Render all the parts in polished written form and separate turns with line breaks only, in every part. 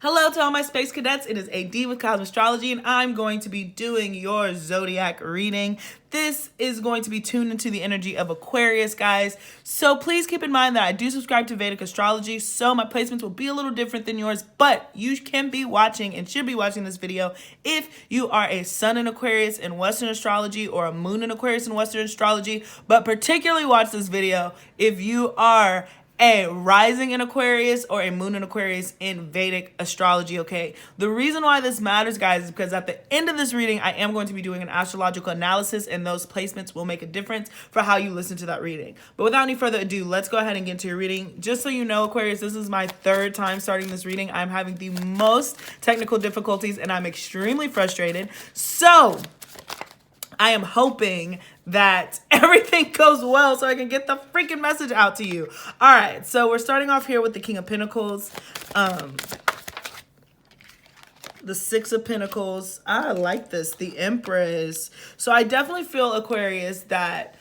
Hello to all my space cadets. It is AD with Astrology, and I'm going to be doing your Zodiac reading. This is going to be tuned into the energy of Aquarius, guys. So please keep in mind that I do subscribe to Vedic Astrology, so my placements will be a little different than yours, but you can be watching and should be watching this video if you are a Sun in Aquarius in Western Astrology or a Moon in Aquarius in Western Astrology, but particularly watch this video if you are a rising in Aquarius or a moon in Aquarius in Vedic astrology, okay? The reason why this matters, guys, is because at the end of this reading, I am going to be doing an astrological analysis, and those placements will make a difference for how you listen to that reading. But without any further ado, let's go ahead and get into your reading. Just so you know, Aquarius, this is my third time starting this reading. I'm having the most technical difficulties, and I'm extremely frustrated. So I am hoping that everything goes well so I can get the freaking message out to you. All right, so we're starting off here with the King of Pentacles, the Six of Pentacles. I like this, the Empress. So I definitely feel, Aquarius, that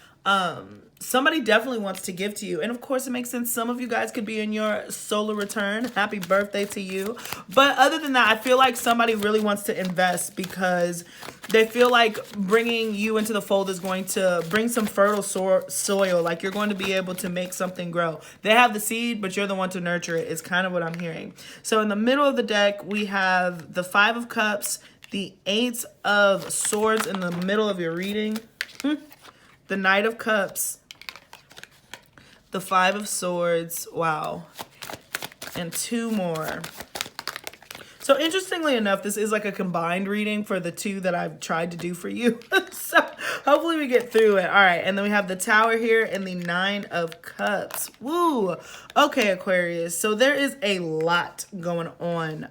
somebody definitely wants to give to you. And of course, it makes sense. Some of you guys could be in your solar return. Happy birthday to you. But other than that, I feel like somebody really wants to invest because they feel like bringing you into the fold is going to bring some fertile soil. Like you're going to be able to make something grow. They have the seed, but you're the one to nurture it, is kind of what I'm hearing. So in the middle of the deck, we have the Five of Cups, the Eight of Swords in the middle of your reading, the Knight of Cups, the Five of Swords, wow, and two more. So interestingly enough, this is like a combined reading for the two that I've tried to do for you. So hopefully we get through it. All right, and then we have the Tower here and the Nine of Cups. Woo! Okay, Aquarius, so there is a lot going on.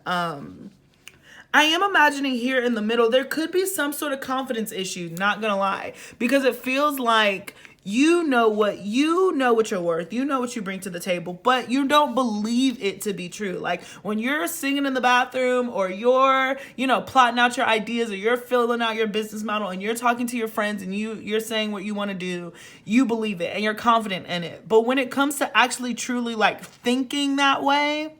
I am imagining here in the middle, there could be some sort of confidence issue, not gonna lie, because it feels like you know what you're worth, you know what you bring to the table, but you don't believe it to be true. Like when you're singing in the bathroom or you're, plotting out your ideas or you're filling out your business model and you're talking to your friends and you're saying what you want to do, you believe it and you're confident in it. But when it comes to actually truly like thinking that way,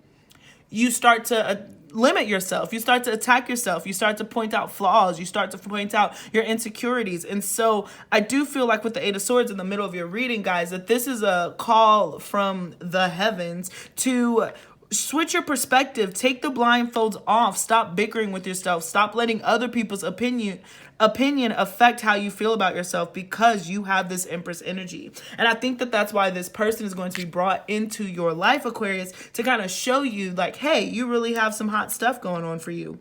you start to limit yourself. You start to attack yourself. You start to point out flaws. You start to point out your insecurities. And so I do feel like with the Eight of Swords in the middle of your reading, guys, that this is a call from the heavens to switch your perspective. Take the blindfolds off. Stop bickering with yourself. Stop letting other people's opinion affect how you feel about yourself because you have this Empress energy. And I think that that's why this person is going to be brought into your life, Aquarius, to kind of show you like, hey, you really have some hot stuff going on for you.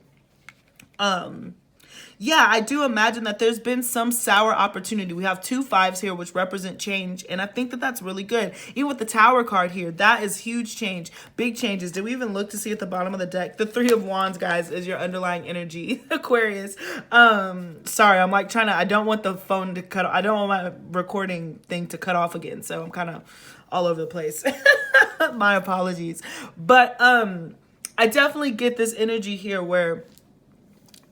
Yeah, I do imagine that there's been some sour opportunity. We have two fives here, which represent change. And I think that that's really good. Even with the Tower card here, that is huge change. Big changes. Did we even look to see at the bottom of the deck? The Three of Wands, guys, is your underlying energy, Aquarius. Sorry, I'm like I don't want the phone to cut off. I don't want my recording thing to cut off again. So I'm kind of all over the place. My apologies. But I definitely get this energy here where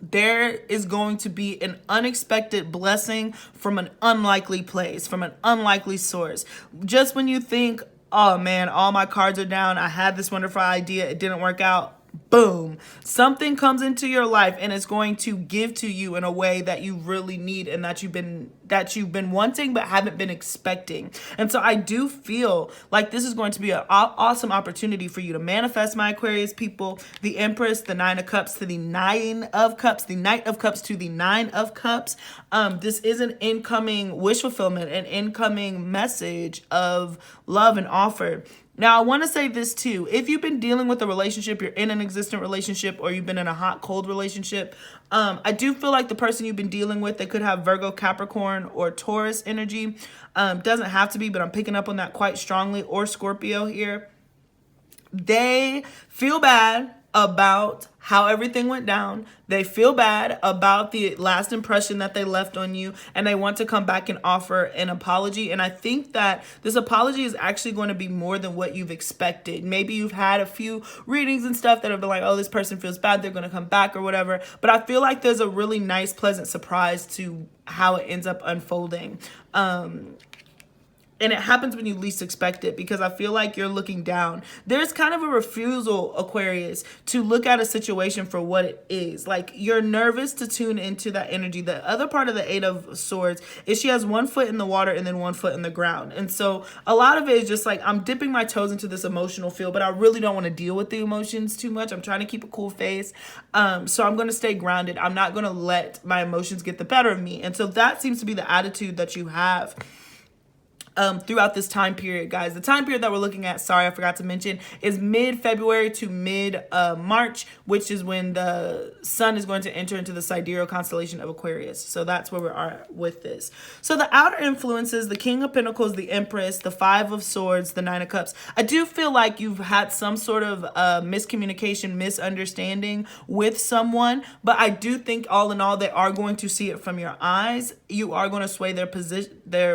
there is going to be an unexpected blessing from an unlikely place, from an unlikely source. Just when you think, oh man, all my cards are down, I had this wonderful idea, it didn't work out, boom, something comes into your life and it's going to give to you in a way that you really need and that you've been wanting but haven't been expecting. And so I do feel like this is going to be an awesome opportunity for you to manifest, my Aquarius people. The Empress, the Nine of Cups to the Nine of Cups, the Knight of Cups to the Nine of Cups. This is an incoming wish fulfillment, an incoming message of love and offer. Now, I want to say this too. If you've been dealing with a relationship, you're in an existent relationship, or you've been in a hot, cold relationship, I do feel like the person you've been dealing with, they could have Virgo, Capricorn, or Taurus energy. Doesn't have to be, but I'm picking up on that quite strongly, or Scorpio here. They feel bad about how everything went down. They feel bad about the last impression that they left on you, and they want to come back and offer an apology. And I think that this apology is actually going to be more than what you've expected. Maybe you've had a few readings and stuff that have been like, oh, this person feels bad, they're going to come back or whatever. But I feel like there's a really nice, pleasant surprise to how it ends up unfolding. And it happens when you least expect it, because I feel like you're looking down. There's kind of a refusal, Aquarius, to look at a situation for what it is. Like, you're nervous to tune into that energy. The other part of the Eight of Swords is she has one foot in the water and then one foot in the ground. And so a lot of it is just like, I'm dipping my toes into this emotional field, but I really don't want to deal with the emotions too much. I'm trying to keep a cool face. So I'm going to stay grounded. I'm not going to let my emotions get the better of me. And so that seems to be the attitude that you have throughout this time period, guys. The time period that we're looking at, sorry, I forgot to mention, is mid-February to mid-March, which is when the sun is going to enter into the sidereal constellation of Aquarius. So that's where we are with this. So the outer influences, the King of Pentacles, the Empress, the Five of Swords, the Nine of Cups. I do feel like you've had some sort of miscommunication, misunderstanding with someone, but I do think all in all, they are going to see it from your eyes. You are going to sway their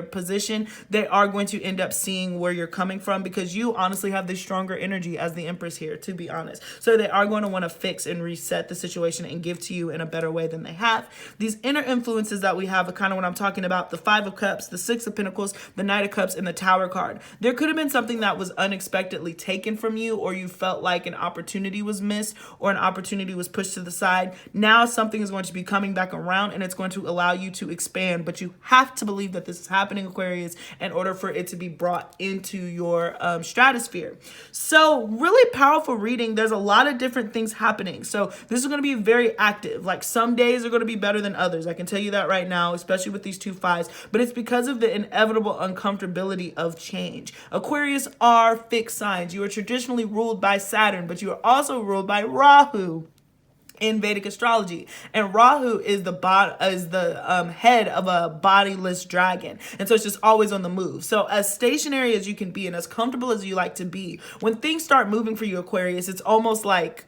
position. They are going to end up seeing where you're coming from, because you honestly have the stronger energy as the Empress here, to be honest. So they are going to want to fix and reset the situation and give to you in a better way than they have. These inner influences that we have are kind of what I'm talking about: the Five of Cups, the Six of Pentacles, the Knight of Cups, and the Tower card. There could have been something that was unexpectedly taken from you, or you felt like an opportunity was missed or an opportunity was pushed to the side. Now something is going to be coming back around, and it's going to allow you to expand, but you have to believe that this is happening, Aquarius, in order for it to be brought into your stratosphere. So really powerful reading. There's a lot of different things happening. So this is going to be very active. Like, some days are going to be better than others. I can tell you that right now, especially with these two fives, but it's because of the inevitable uncomfortability of change. Aquarius are fixed signs. You are traditionally ruled by Saturn, but you are also ruled by Rahu in Vedic astrology, and Rahu is the head of a bodiless dragon, and so it's just always on the move. So as stationary as you can be and as comfortable as you like to be, when things start moving for you, Aquarius, it's almost like,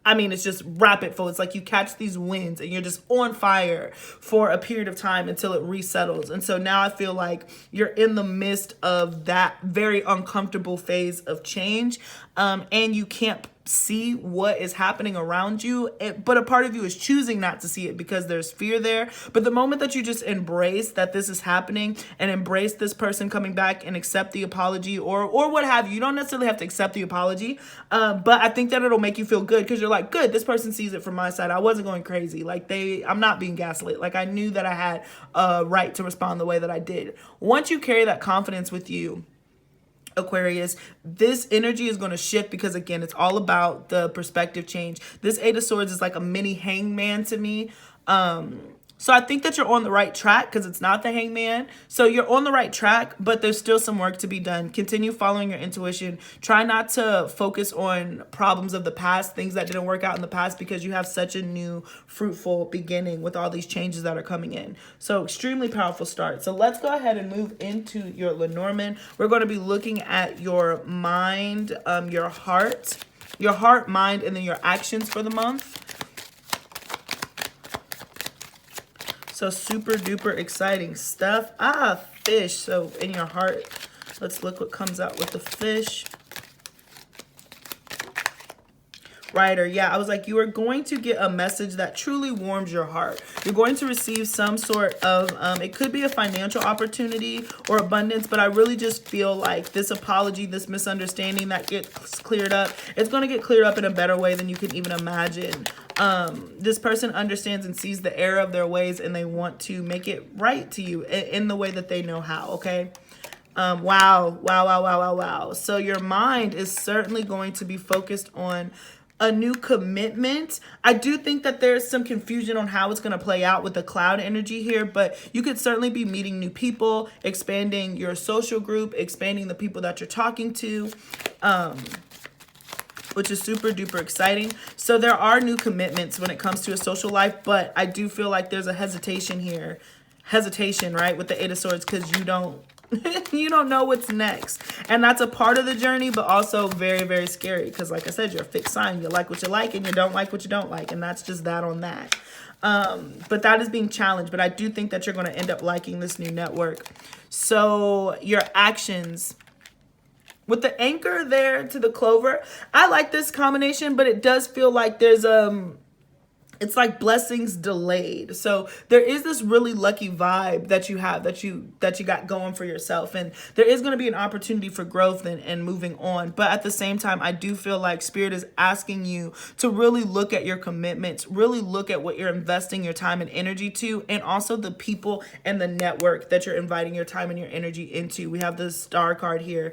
I mean, it's just rapid flow. It's like you catch these winds and you're just on fire for a period of time until it resettles. And so now I feel like you're in the midst of that very uncomfortable phase of change, and you can't see what is happening around you, but a part of you is choosing not to see it because there's fear there. But the moment that you just embrace that this is happening and embrace this person coming back and accept the apology, or what have you, you don't necessarily have to accept the apology, but I think that it'll make you feel good, because you're like, good, this person sees it from my side. I wasn't going crazy. Like, I'm not being gaslit. Like, I knew that I had a right to respond the way that I did. Once you carry that confidence with you, Aquarius, this energy is going to shift, because again, it's all about the perspective change. This Eight of Swords is like a mini hangman to me. So I think that you're on the right track, because it's not the hangman. So you're on the right track, but there's still some work to be done. Continue following your intuition. Try not to focus on problems of the past, things that didn't work out in the past, because you have such a new fruitful beginning with all these changes that are coming in. So extremely powerful start. So let's go ahead and move into your Lenormand. We're going to be looking at your mind, your heart, mind, and then your actions for the month. So super duper exciting stuff. Fish. So in your heart, let's look what comes out with the fish. Rider. Yeah, I was like, you are going to get a message that truly warms your heart. You're going to receive some sort of, it could be a financial opportunity or abundance, but I really just feel like this apology, this misunderstanding that gets cleared up, it's going to get cleared up in a better way than you can even imagine. This person understands and sees the error of their ways, and they want to make it right to you in the way that they know how, okay? Wow. So your mind is certainly going to be focused on a new commitment. I do think that there's some confusion on how it's going to play out with the cloud energy here, but you could certainly be meeting new people, expanding your social group, expanding the people that you're talking to, which is super duper exciting. So there are new commitments when it comes to a social life, but I do feel like there's a hesitation here. Right, with the Eight of Swords, because you don't you don't know what's next, and that's a part of the journey, but also very, very scary, because like I said, you're a fixed sign. You like what you like and you don't like what you don't like, and that's just that on that. But that is being challenged, but I do think that you're going to end up liking this new network. So your actions with the anchor there to the clover, I like this combination, but it does feel like there's it's like blessings delayed. So there is this really lucky vibe that you have, that you got going for yourself, and there is going to be an opportunity for growth and moving on. But at the same time, I do feel like Spirit is asking you to really look at your commitments, really look at what you're investing your time and energy to, and also the people and the network that you're inviting your time and your energy into. We have the Star card here.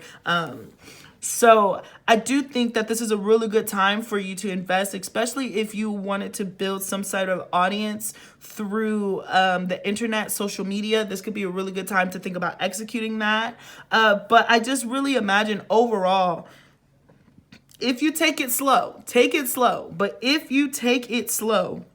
So I do think that this is a really good time for you to invest, especially if you wanted to build some sort of audience through the internet, social media. This could be a really good time to think about executing that. But I just really imagine overall, if you take it slow, take it slow. But if you take it slow,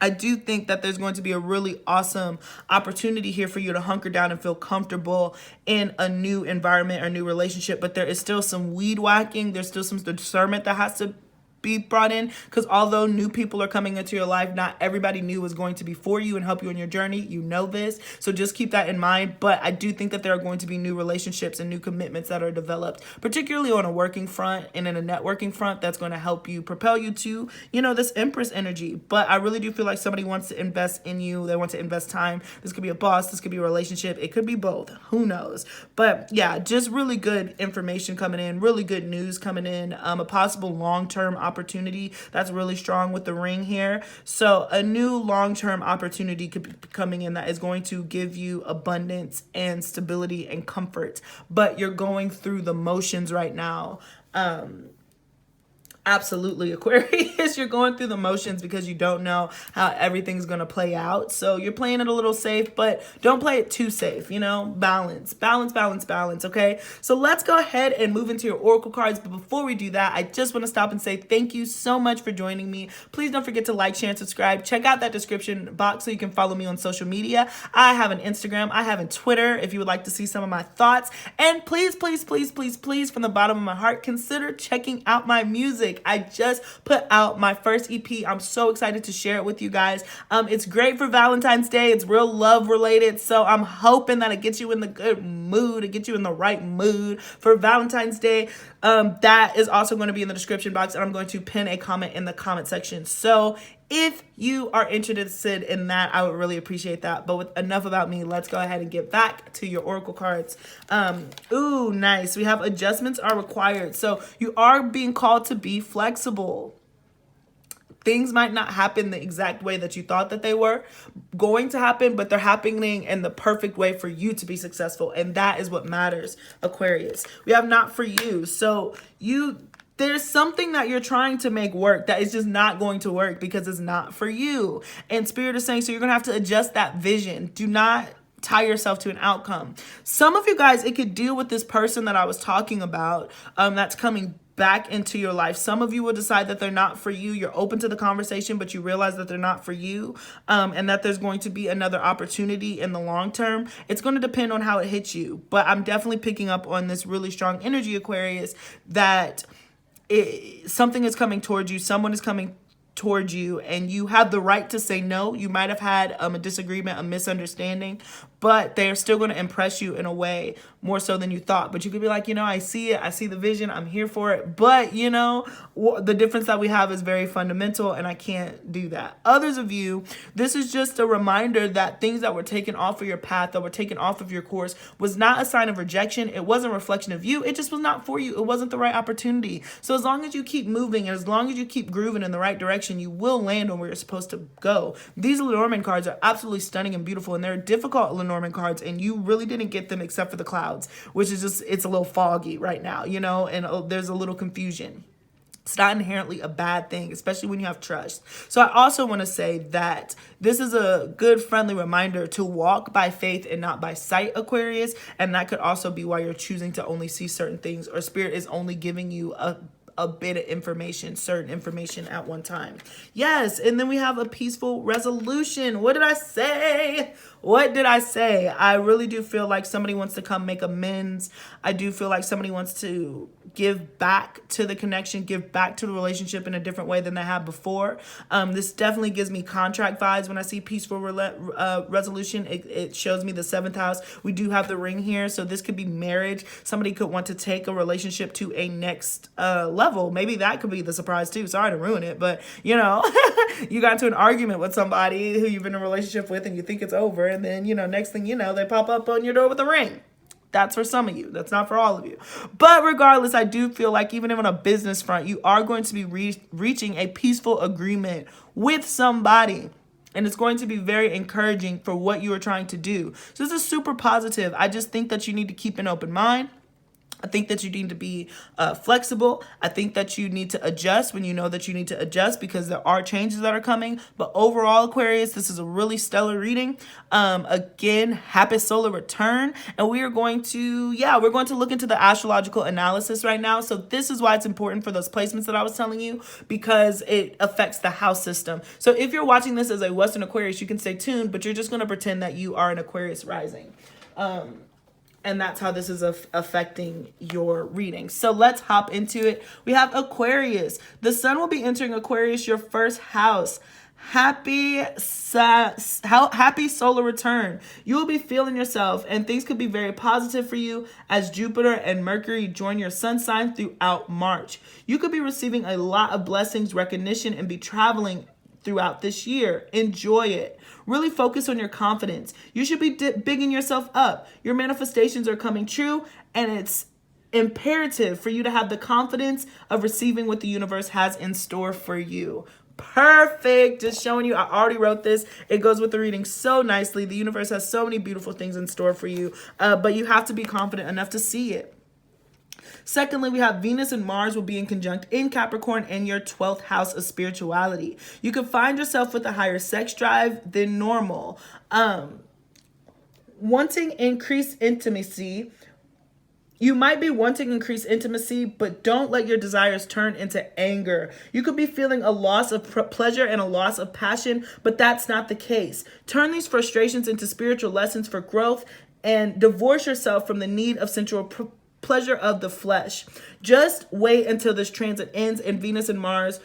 I do think that there's going to be a really awesome opportunity here for you to hunker down and feel comfortable in a new environment or new relationship. But there is still some weed whacking. There's still some discernment that has to be brought in, because although new people are coming into your life, not everybody new is going to be for you and help you on your journey. You know this, so just keep that in mind. But I do think that there are going to be new relationships and new commitments that are developed, particularly on a working front and in a networking front, that's going to help you propel you to, you know, this Empress energy. But I really do feel like somebody wants to invest in you. They want to invest time. This could be a boss, this could be a relationship, it could be both, who knows. But yeah, just really good information coming in, really good news coming in, a possible long-term opportunity that's really strong with the ring here. So a new long-term opportunity could be coming in that is going to give you abundance and stability and comfort, but you're going through the motions right now. Absolutely, Aquarius, you're going through the motions because you don't know how everything's going to play out. So you're playing it a little safe, but don't play it too safe, you know, balance, balance, balance, balance. Okay. So let's go ahead and move into your oracle cards. But before we do that, I just want to stop and say thank you so much for joining me. Please don't forget to like, share, and subscribe. Check out that description box so you can follow me on social media. I have an Instagram. I have a Twitter if you would like to see some of my thoughts. And please, please, please, please, please, from the bottom of my heart, consider checking out my music. I just put out my first EP. I'm so excited to share it with you guys. It's great for Valentine's Day. It's real love related. So I'm hoping that it gets you in the good mood. It gets you in the right mood for Valentine's Day. That is also going to be in the description box, and I'm going to pin a comment in the comment section. So if you are interested in that, I would really appreciate that. But with enough about me, let's go ahead and get back to your oracle cards. Ooh, nice. We have adjustments are required. So you are being called to be flexible. Things might not happen the exact way that you thought that they were going to happen, but they're happening in the perfect way for you to be successful. And that is what matters, Aquarius. We have not for you. So there's something that you're trying to make work that is just not going to work because it's not for you. And Spirit is saying, so you're going to have to adjust that vision. Do not tie yourself to an outcome. Some of you guys, it could deal with this person that I was talking about, that's coming back into your life. Some of you will decide that they're not for you. You're open to the conversation, but you realize that they're not for you, and that there's going to be another opportunity in the long term. It's going to depend on how it hits you. But I'm definitely picking up on this really strong energy, Aquarius, that something is coming towards you. Someone is coming towards you, and you have the right to say no. You might have had a disagreement, a misunderstanding, but they're still going to impress you in a way more so than you thought. But you could be like, you know, I see it. I see the vision. I'm here for it. But, you know, the difference that we have is very fundamental, and I can't do that. Others of you, this is just a reminder that things that were taken off of your path, that were taken off of your course, was not a sign of rejection. It wasn't a reflection of you. It just was not for you. It wasn't the right opportunity. So as long as you keep moving and as long as you keep grooving in the right direction, you will land on where you're supposed to go. These Lenormand cards are absolutely stunning and beautiful, and they're difficult Lenormand cards, and you really didn't get them except for the clouds, which is just, it's a little foggy right now, you know, and there's a little confusion. It's not inherently a bad thing, especially when you have trust. So I also want to say that this is a good, friendly reminder to walk by faith and not by sight, Aquarius. And that could also be why you're choosing to only see certain things, or Spirit is only giving you a bit of information, certain information at one time. Yes, and then we have a peaceful resolution. What did I say? What did I say? I really do feel like somebody wants to come make amends. I do feel like somebody wants to give back to the connection, give back to the relationship in a different way than they have before. This definitely gives me contract vibes when I see peaceful resolution. It shows me the 7th house. We do have the ring here, so this could be marriage. Somebody could want to take a relationship to a next level. level. Maybe that could be the surprise too. Sorry to ruin it, but you know, you got into an argument with somebody who you've been in a relationship with and you think it's over, and then, you know, next thing you know, they pop up on your door with a ring. That's for some of you. That's not for all of you. But regardless, I do feel like even on a business front, you are going to be reaching a peaceful agreement with somebody. And it's going to be very encouraging for what you are trying to do. So this is super positive. I just think that you need to keep an open mind. I think that you need to be flexible. I think that you need to adjust when you know that you need to adjust, because there are changes that are coming. But overall, Aquarius, this is a really stellar reading. Again, happy solar return. And we are going to, we're going to look into the astrological analysis right now. So this is why it's important for those placements that I was telling you, because it affects the house system. So if you're watching this as a Western Aquarius, you can stay tuned, but you're just going to pretend that you are an Aquarius rising. And that's how this is affecting your reading. So let's hop into it. We have Aquarius. The sun will be entering Aquarius, your first house. Happy solar return. You will be feeling yourself, and things could be very positive for you as Jupiter and Mercury join your sun sign throughout March. You could be receiving a lot of blessings, recognition, and be traveling throughout this year. Enjoy it. Really focus on your confidence. You should be bigging yourself up. Your manifestations are coming true, and it's imperative for you to have the confidence of receiving what the universe has in store for you. Perfect. Just showing you, I already wrote this. It goes with the reading so nicely. The universe has so many beautiful things in store for you, but you have to be confident enough to see it. Secondly, we have Venus and Mars will be in conjunct in Capricorn in your 12th house of spirituality. You could find yourself with a higher sex drive than normal. Wanting increased intimacy. You might be wanting increased intimacy, but don't let your desires turn into anger. You could be feeling a loss of pleasure and a loss of passion, but that's not the case. Turn these frustrations into spiritual lessons for growth and divorce yourself from the need of sensual pleasure of the flesh. Just wait until this transit ends and Venus and Mars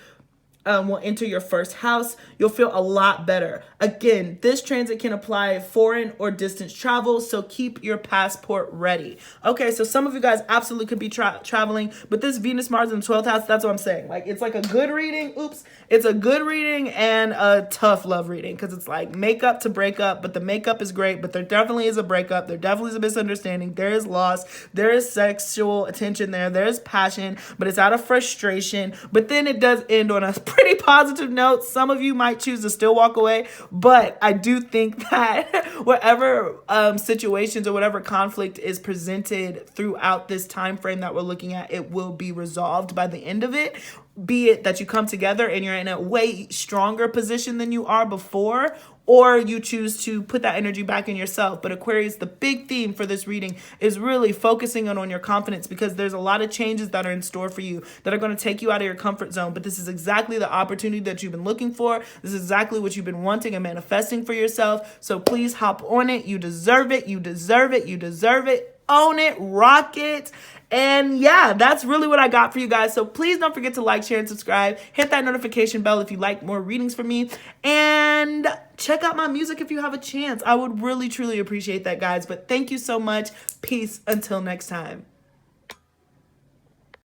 will enter your first house. You'll feel a lot better. Again, this transit can apply foreign or distance travel, so keep your passport ready. Okay, so some of you guys absolutely could be traveling, but this Venus, Mars in the 12th house, that's what I'm saying. Like, it's like a good reading. Oops. It's a good reading and a tough love reading, because it's like makeup to break up, but the makeup is great, but there definitely is a breakup. There definitely is a misunderstanding. There is loss. There is sexual attention there. There's passion, but it's out of frustration. But then it does end on a pretty positive note. Some of you might choose to still walk away, but I do think that whatever situations or whatever conflict is presented throughout this time frame that we're looking at, it will be resolved by the end of it. Be it that you come together and you're in a way stronger position than you are before, or you choose to put that energy back in yourself. But Aquarius, the big theme for this reading is really focusing on your confidence, because there's a lot of changes that are in store for you that are going to take you out of your comfort zone. But this is exactly the opportunity that you've been looking for. This is exactly what you've been wanting and manifesting for yourself. So please hop on it. You deserve it. You deserve it. You deserve it. Own it. Rock it. And yeah, that's really what I got for you guys. So please don't forget to like, share, and subscribe. Hit that notification bell if you like more readings from me. And check out my music if you have a chance. I would really, truly appreciate that, guys. But thank you so much. Peace until next time.